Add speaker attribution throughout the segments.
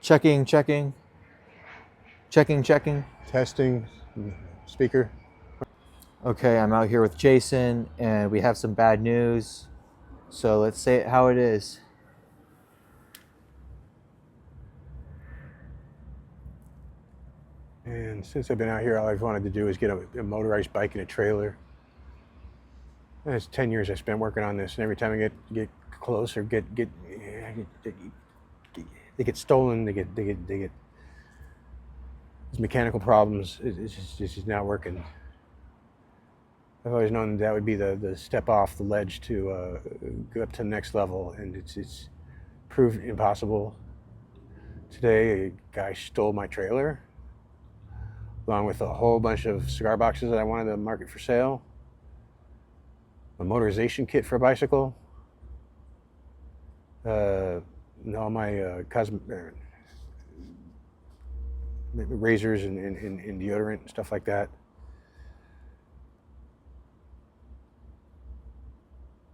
Speaker 1: Checking, checking, checking, checking.
Speaker 2: Testing. Speaker.
Speaker 1: Okay, I'm out here with Jason and we have some bad news. So let's say it how it is.
Speaker 2: And since I've been out here, all I've wanted to do is get a motorized bike and a trailer. And it's 10 years I spent working on this, and every time I get close or they get stolen, they get these mechanical problems. It's just not working. I've always known that would be the step off the ledge to go up to the next level, and it's proved impossible. Today, a guy stole my trailer, along with a whole bunch of cigar boxes that I wanted to market for sale, a motorization kit for a bicycle, and all my razors and deodorant and stuff like that.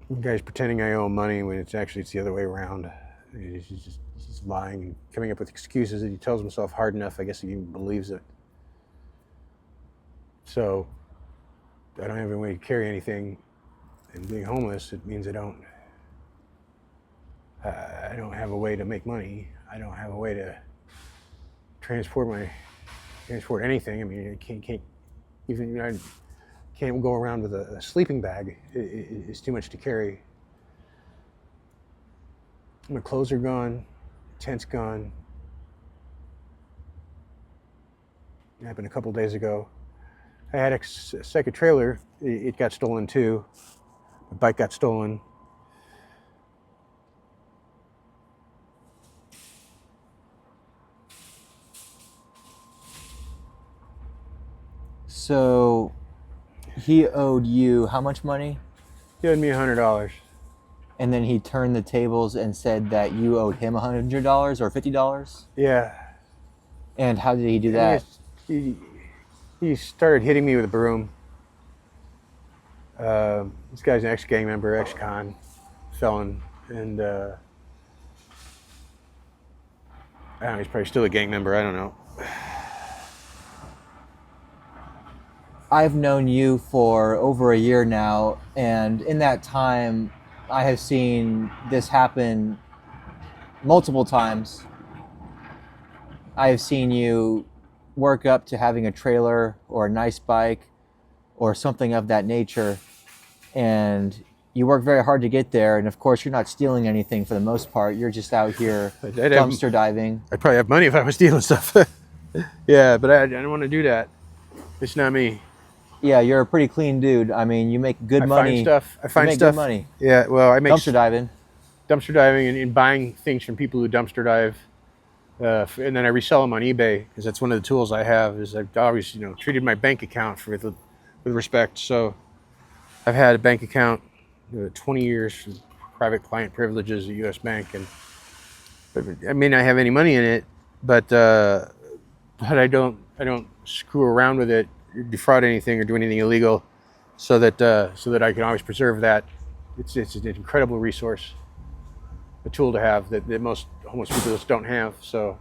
Speaker 2: You guys pretending I owe him money when it's the other way around. He's just lying and coming up with excuses that he tells himself hard enough, I guess he even believes it. So I don't have any way to carry anything, and being homeless, it means I don't have a way to make money. I don't have a way to transport anything. I mean, I can't even I can't go around with a sleeping bag. It's too much to carry. My clothes are gone, tent's gone. It happened a couple days ago. I had a second trailer. It got stolen too. My bike got stolen.
Speaker 1: So he owed you how much money?
Speaker 2: He owed me $100.
Speaker 1: And then he turned the tables and said that you owed him $100 or $50?
Speaker 2: Yeah.
Speaker 1: And how did he do that?
Speaker 2: He started hitting me with a broom. This guy's an ex-gang member, ex-con, felon, and I don't know, he's probably still a gang member, I don't know.
Speaker 1: I've known you for over a year now, and in that time, I have seen this happen multiple times. I have seen you work up to having a trailer or a nice bike or something of that nature, and you work very hard to get there, and of course you're not stealing anything for the most part. You're just out here dumpster diving.
Speaker 2: I'd probably have money if I was stealing stuff. Yeah, but I don't want to do that. It's not me.
Speaker 1: Yeah, you're a pretty clean dude. I mean, you make good money.
Speaker 2: I find stuff.
Speaker 1: Good money.
Speaker 2: Yeah, well, I make
Speaker 1: dumpster diving
Speaker 2: and buying things from people who dumpster dive, and then I resell them on eBay, because that's one of the tools I have. Is I've always treated my bank account with respect. So I've had a bank account 20 years for private client privileges at U.S. Bank, and I may not have any money in it, but I don't screw around with it, defraud anything, or do anything illegal, so that I can always preserve that. It's an incredible resource, a tool to have that most homeless people just don't have. So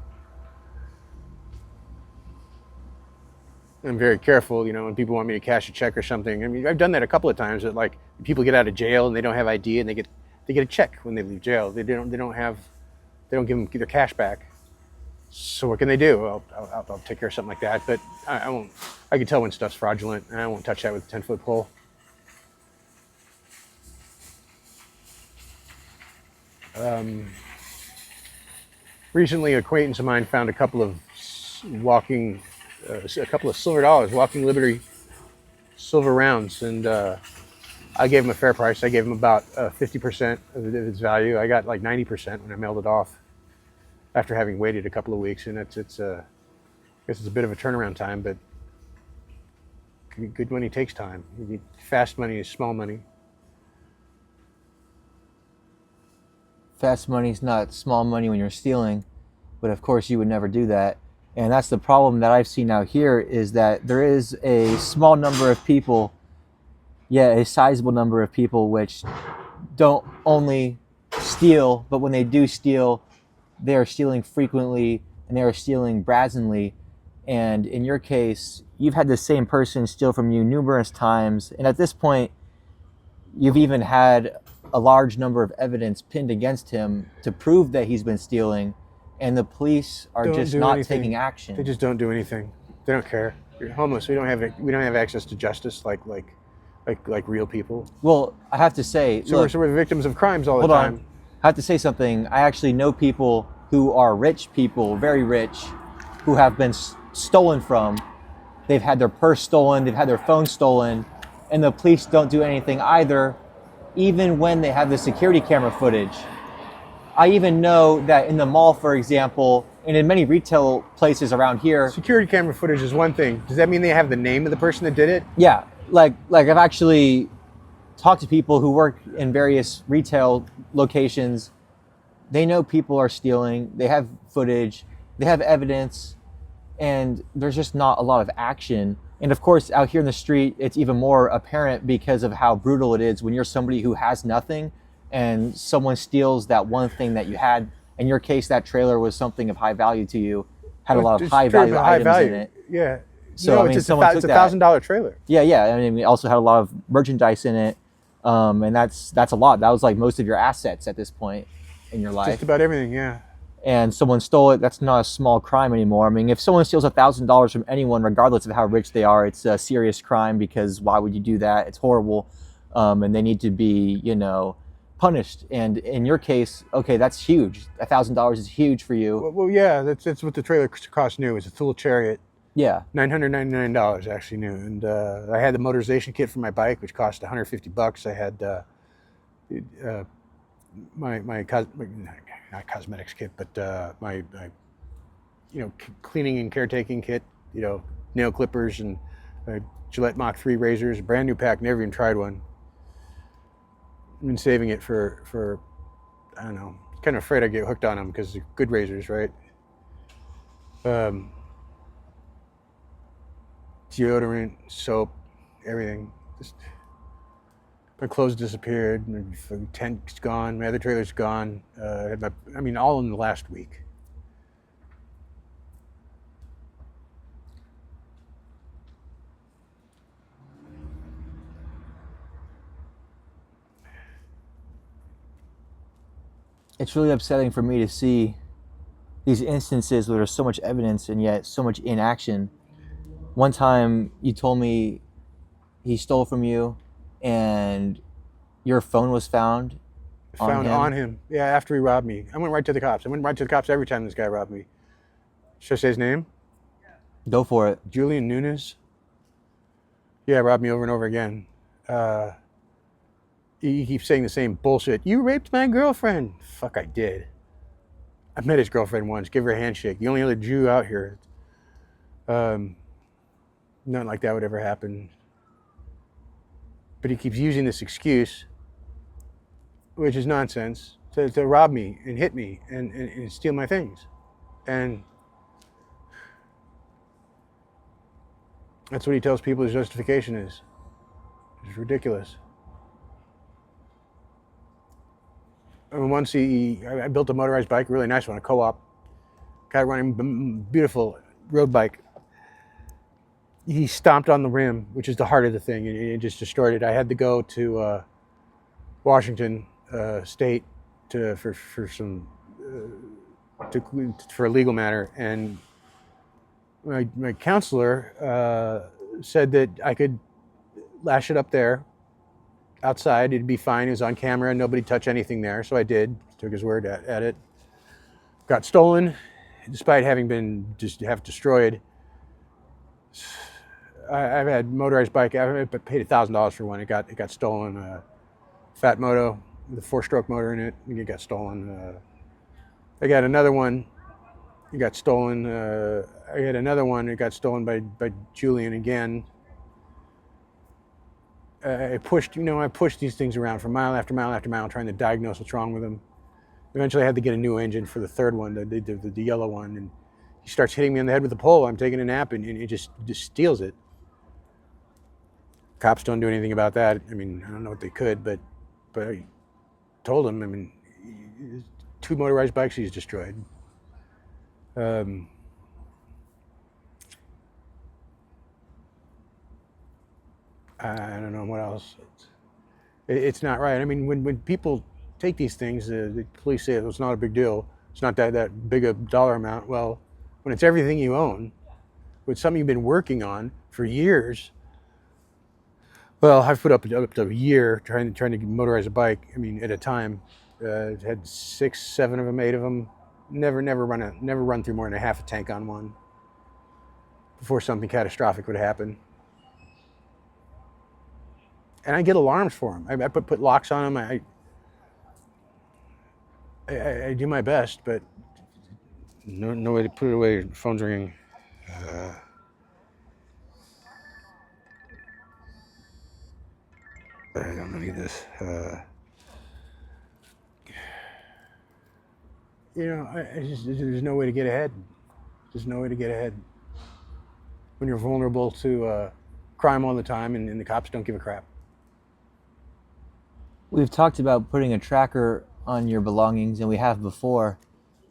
Speaker 2: I'm very careful, when people want me to cash a check or something. I mean, I've done that a couple of times. That, like, people get out of jail and they don't have ID, and they get a check when they leave jail. They don't give them their cash back. So what can they do? Well, I'll take care of something like that. But I won't. I can tell when stuff's fraudulent, and I won't touch that with a 10-foot pole. Recently, an acquaintance of mine found a couple of silver dollars, Walking Liberty silver rounds, and I gave him a fair price. I gave him about 50% of its value. I got like 90% when I mailed it off, after having waited a couple of weeks. And I guess it's a bit of a turnaround time, but good money takes time. Fast money is small money.
Speaker 1: Fast money's not small money when you're stealing, but of course you would never do that. And that's the problem that I've seen out here, is that there is a small number of people, a sizable number of people, which don't only steal, but when they do steal, they are stealing frequently and they were stealing brazenly. And in your case, you've had the same person steal from you numerous times. And at this point, you've even had a large number of evidence pinned against him to prove that he's been stealing. And the police are
Speaker 2: Don't
Speaker 1: just
Speaker 2: do
Speaker 1: not
Speaker 2: anything.
Speaker 1: taking action.
Speaker 2: They just don't do anything. They don't care. You're homeless. We don't have access to justice like real people.
Speaker 1: Well, I have to say,
Speaker 2: So,
Speaker 1: look,
Speaker 2: we're the victims of crimes all the
Speaker 1: hold
Speaker 2: time.
Speaker 1: on. I have to say something. I actually know people who are rich people, very rich, who have been stolen from. They've had their purse stolen, they've had their phone stolen, and the police don't do anything either, even when they have the security camera footage. I even know that in the mall, for example, and in many retail places around here,
Speaker 2: Security camera footage is one thing. Does that mean they have the name of the person that did it?
Speaker 1: yeah, like I've actually talked to people who work in various retail locations. They know people are stealing, they have footage, they have evidence, and there's just not a lot of action. And of course, out here in the street, it's even more apparent because of how brutal it is when you're somebody who has nothing and someone steals that one thing that you had. In your case, that trailer was something of high value to you, had a lot of
Speaker 2: It's
Speaker 1: high
Speaker 2: very
Speaker 1: value
Speaker 2: high
Speaker 1: items
Speaker 2: value.
Speaker 1: in it.
Speaker 2: Yeah.
Speaker 1: So, I mean,
Speaker 2: it's
Speaker 1: someone
Speaker 2: it's
Speaker 1: took
Speaker 2: a
Speaker 1: that.
Speaker 2: $1,000 trailer.
Speaker 1: Yeah. I mean, it also had a lot of merchandise in it. And that's a lot. That was like most of your assets at this point in your life.
Speaker 2: Just about everything, yeah.
Speaker 1: And someone stole it, that's not a small crime anymore. I mean, if someone steals $1,000 from anyone, regardless of how rich they are, it's a serious crime, because why would you do that? It's horrible. And they need to be, punished. And in your case, okay, that's huge. $1,000 is huge for you.
Speaker 2: Well, yeah, that's what the trailer cost new. It's a Thule Chariot.
Speaker 1: Yeah.
Speaker 2: $999 actually new. And I had the motorization kit for my bike, which cost $150. I had my not cosmetics kit, but my cleaning and caretaking kit, nail clippers and Gillette Mach 3 razors, brand new pack, never even tried one. I've been saving it for I don't know, kind of afraid I get hooked on them because they're good razors, right? Deodorant, soap, everything. Just, my clothes disappeared. My tent's gone. My other trailer's gone. All in the last week.
Speaker 1: It's really upsetting for me to see these instances where there's so much evidence and yet so much inaction. One time you told me he stole from you and your phone was found
Speaker 2: On him. Yeah, after he robbed me. I went right to the cops. I went right to the cops every time this guy robbed me. Should I say his name?
Speaker 1: Go for it.
Speaker 2: Julian Nunes. Yeah, robbed me over and over again. He keeps saying the same bullshit. You raped my girlfriend. Fuck, I did. I met his girlfriend once. Give her a handshake. The only other Jew out here. Nothing like that would ever happen. But he keeps using this excuse, which is nonsense, to rob me and hit me and steal my things. And that's what he tells people his justification is. It's ridiculous. And once I built a motorized bike, a really nice one, a co-op. Guy running beautiful road bike. He stomped on the rim, which is the heart of the thing, and it just destroyed it. I had to go to Washington State for a legal matter, and my counselor said that I could lash it up there outside. It'd be fine. It was on camera. Nobody touched anything there, so I did. Took his word at it. Got stolen, despite having been destroyed. I've had motorized bike. I paid $1,000 for one. It got stolen. Fat moto with a 4-stroke motor in it. And it got stolen. I got another one. It got stolen. I had another one. It got stolen by Julian again. I pushed these things around for mile after mile after mile, trying to diagnose what's wrong with them. Eventually, I had to get a new engine for the third one, the yellow one. And he starts hitting me on the head with the pole. I'm taking a nap, and he just steals it. Cops don't do anything about that. I mean, I don't know what they could, but I told him. I mean, 2 motorized bikes he's destroyed. Um, I don't know what else. It's not right. I mean, when people take these things, the police say it's not a big deal. It's not that big a dollar amount. Well, when it's everything you own, with something you've been working on for years. Well, I've put up to a year trying to motorize a bike. I mean, at a time, had 6, 7 of them, 8 of them. Never run through more than a half a tank on one before something catastrophic would happen. And I get alarms for them. I put locks on them. I do my best, but no way to put it away. Phone's ringing. I don't need this. There's no way to get ahead. There's no way to get ahead when you're vulnerable to crime all the time, and the cops don't give a crap.
Speaker 1: We've talked about putting a tracker on your belongings, and we have before,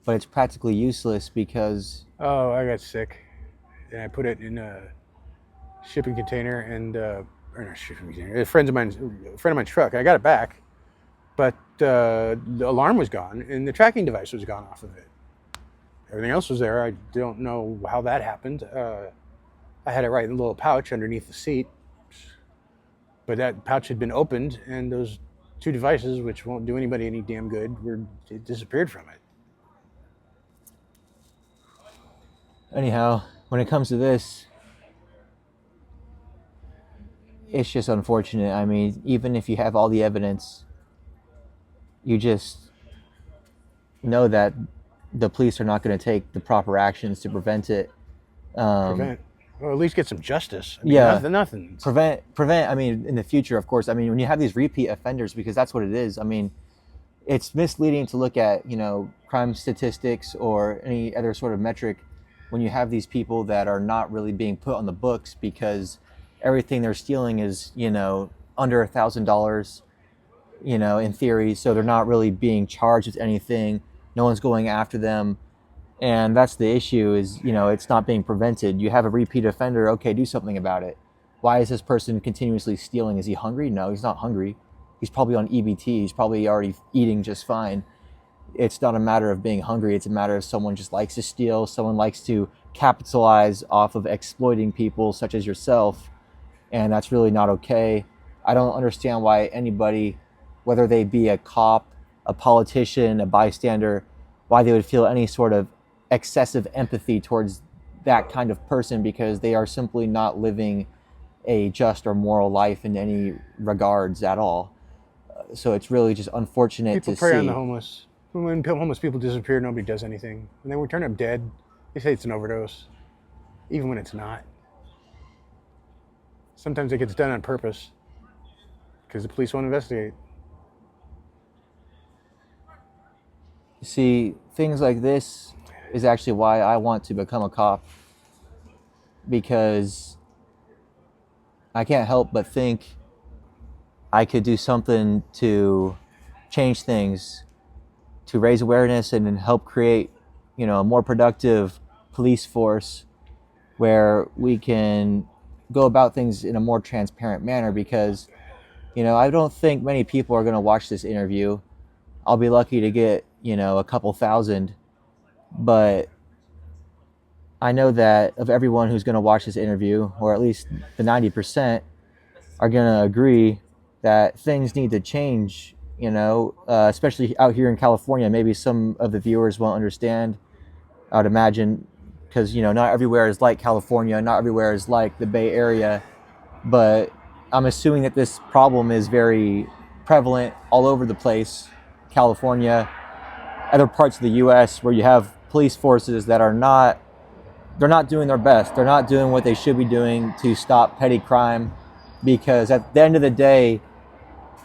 Speaker 1: but it's practically useless because
Speaker 2: Oh, I got sick, and I put it in a shipping container, and or not shipping container. A friend of mine's truck. I got it back, but the alarm was gone, and the tracking device was gone off of it. Everything else was there. I don't know how that happened. I had it right in a little pouch underneath the seat, but that pouch had been opened, and those 2 devices, which won't do anybody any damn good, it disappeared from it.
Speaker 1: anyhow, when it comes to this, it's just unfortunate. I mean, even if you have all the evidence, you just know that the police are not going to take the proper actions to prevent it.
Speaker 2: Prevent, or at least get some justice. I mean,
Speaker 1: Yeah.
Speaker 2: nothing.
Speaker 1: Prevent. I mean, in the future, of course. I mean, when you have these repeat offenders, because that's what it is. I mean, it's misleading to look at, crime statistics or any other sort of metric when you have these people that are not really being put on the books because everything they're stealing is, under $1,000, in theory. So they're not really being charged with anything. No one's going after them. And that's the issue is, it's not being prevented. You have a repeat offender. Okay, do something about it. Why is this person continuously stealing? Is he hungry? No, he's not hungry. He's probably on EBT. He's probably already eating just fine. It's not a matter of being hungry. It's a matter of someone just likes to steal. Someone likes to capitalize off of exploiting people such as yourself. And that's really not okay. I don't understand why anybody, whether they be a cop, a politician, a bystander, why they would feel any sort of excessive empathy towards that kind of person, because they are simply not living a just or moral life in any regards at all. So it's really just unfortunate
Speaker 2: People
Speaker 1: to
Speaker 2: prey
Speaker 1: see.
Speaker 2: on the homeless. When homeless people disappear, nobody does anything. When they turn up dead, they say it's an overdose, even when it's not. Sometimes it gets done on purpose because the police won't investigate.
Speaker 1: See, things like this is actually why I want to become a cop, because I can't help but think I could do something to change things, to raise awareness and help create, a more productive police force where we can go about things in a more transparent manner. Because, I don't think many people are going to watch this interview. I'll be lucky to get, a couple thousand, but I know that of everyone who's going to watch this interview, or at least the 90%, are going to agree that things need to change, especially out here in California. Maybe some of the viewers won't understand, I would imagine, because, not everywhere is like California, not everywhere is like the Bay Area, but I'm assuming that this problem is very prevalent all over the place. California, other parts of the U.S. where you have police forces that they're not doing their best. They're not doing what they should be doing to stop petty crime, because at the end of the day,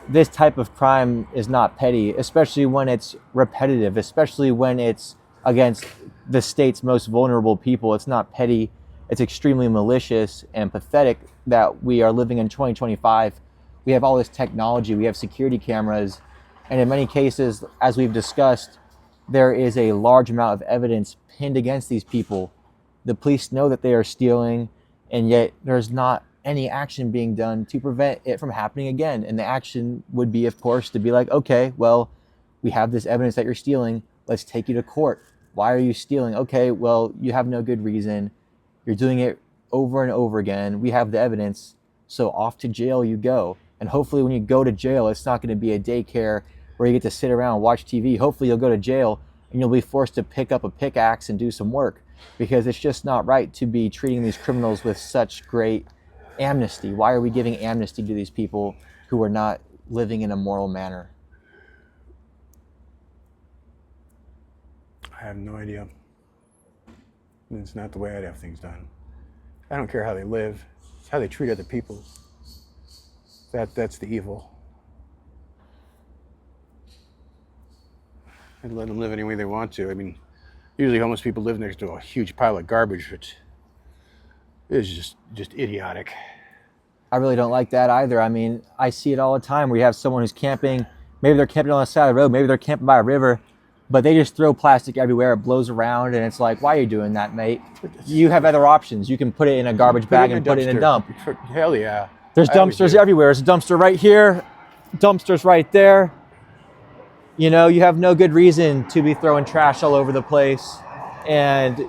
Speaker 1: this type of crime is not petty, especially when it's repetitive, especially when it's against the state's most vulnerable people. It's not petty. It's extremely malicious and pathetic that we are living in 2025. We have all this technology. We have security cameras. And in many cases, as we've discussed, there is a large amount of evidence pinned against these people. The police know that they are stealing, and yet there's not any action being done to prevent it from happening again. And the action would be, of course, to be like, okay, well, we have this evidence that you're stealing. Let's take you to court. Why are you stealing? Okay, well, you have no good reason. You're doing it over and over again. We have the evidence. So off to jail you go. And hopefully when you go to jail, it's not going to be a daycare where you get to sit around and watch TV. Hopefully you'll go to jail and you'll be forced to pick up a pickaxe and do some work, because it's just not right to be treating these criminals with such great amnesty. Why are we giving amnesty to these people who are not living in a moral manner?
Speaker 2: I have no idea. It's not the way I'd have things done. I don't care how they live. It's how they treat other people. That's the evil. I'd let them live any way they want to. I mean, usually homeless people live next to a huge pile of garbage, which is just idiotic.
Speaker 1: I really don't like that either. I mean, I see it all the time where you have someone who's camping. Maybe they're camping on the side of the road. Maybe they're camping by a river, but they just throw plastic everywhere. It blows around, and it's like, why are you doing that, mate? You have other options. You can put it in a garbage bag and put it in a dump.
Speaker 2: Hell yeah.
Speaker 1: There's dumpsters everywhere. There's a dumpster right here, dumpsters right there. You know, you have no good reason to be throwing trash all over the place. And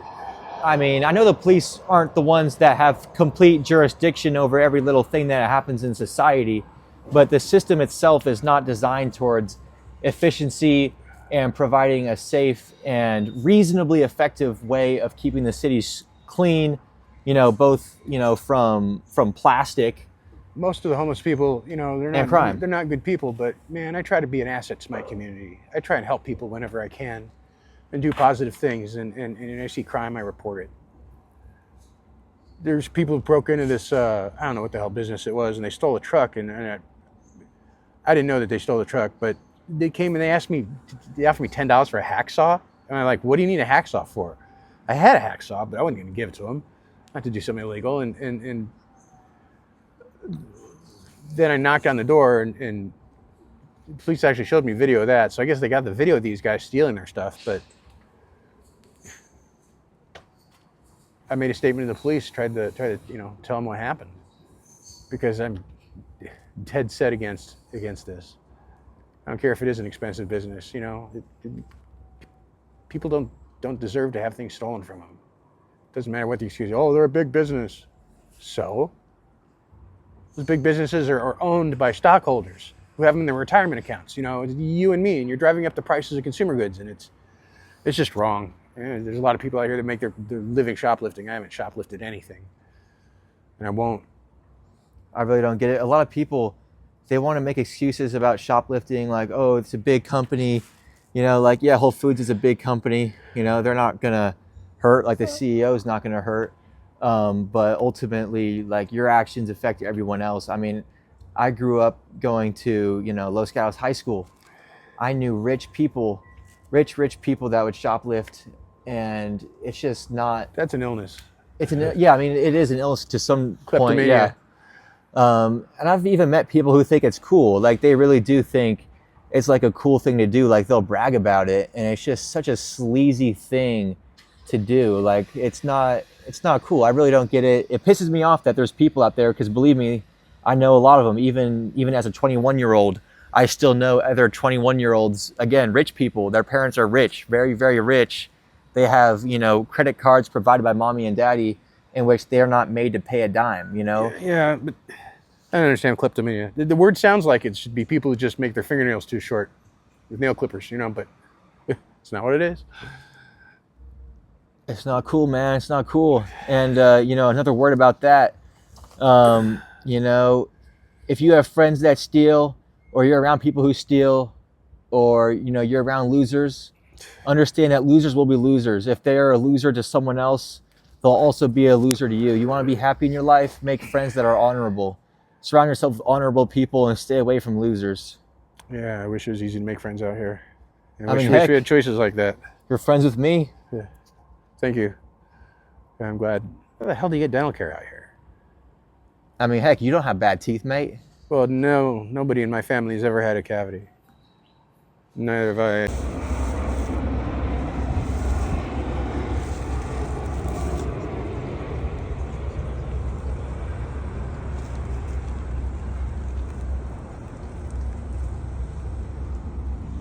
Speaker 1: I mean, I know the police aren't the ones that have complete jurisdiction over every little thing that happens in society, but the system itself is not designed towards efficiency and providing a safe and reasonably effective way of keeping the cities clean, you know, both, you know, from plastic.
Speaker 2: Most of the homeless people, you know, they're not good people, but man, I try to be an asset to my community. I try and help people whenever I can and do positive things, and when I see crime, I report it. There's people who broke into this, I don't know what the hell business it was, and they stole a truck, and I didn't know that they stole the truck, but they came and they offered me $10 for a hacksaw, and I'm like, what do you need a hacksaw for? I had a hacksaw, but I wasn't going to give it to them, not to do something illegal, and then I knocked on the door, and the police actually showed me video of that. So I guess they got the video of these guys stealing their stuff. But I made a statement to the police, tried to tell them what happened, because I'm dead set against this. I don't care if it is an expensive business. You know, people don't deserve to have things stolen from them. It doesn't matter what the excuse. Oh, they're a big business. So those big businesses are owned by stockholders who have them in their retirement accounts. You know, you and me, and you're driving up the prices of consumer goods, and it's just wrong. And there's a lot of people out here that make their living shoplifting. I haven't shoplifted anything, and I won't.
Speaker 1: I really don't get it. A lot of people, they want to make excuses about shoplifting, like, oh, it's a big company. You know, like, yeah, Whole Foods is a big company. You know, they're not going to hurt, like the CEO is not going to hurt. But ultimately, like, your actions affect everyone else. I mean, I grew up going to, you know, Los Gatos High School. I knew rich people that would shoplift, and it's just not.
Speaker 2: That's an illness.
Speaker 1: Yeah, I mean, it is an illness to some point. Yeah. And I've even met people who think it's cool. Like, they really do think it's like a cool thing to do. Like, they'll brag about it, and it's just such a sleazy thing to do. Like, it's not cool. I really don't get it. It pisses me off that there's people out there, because believe me, I know a lot of them. Even as a 21-year-old, I still know other 21-year-olds, again, rich people. Their parents are rich, very, very rich. They have, you know, credit cards provided by mommy and daddy, in which they're not made to pay a dime, you know?
Speaker 2: Yeah, but I don't understand kleptomania. The word sounds like it should be people who just make their fingernails too short with nail clippers, you know, but it's not what it is.
Speaker 1: It's not cool, man. It's not cool. And, you know, another word about that, you know, if you have friends that steal, or you're around people who steal, or, you know, you're around losers, understand that losers will be losers. If they're a loser to someone else, they'll also be a loser to you. You want to be happy in your life? Make friends that are honorable. Surround yourself with honorable people and stay away from losers.
Speaker 2: Yeah, I wish it was easy to make friends out here.
Speaker 1: I mean,
Speaker 2: wish we had choices like that.
Speaker 1: You're friends with me.
Speaker 2: Yeah. Thank you. I'm glad. How the hell do you get dental care out here?
Speaker 1: I mean, heck, you don't have bad teeth, mate.
Speaker 2: Well, no, nobody in my family has ever had a cavity. Neither have I.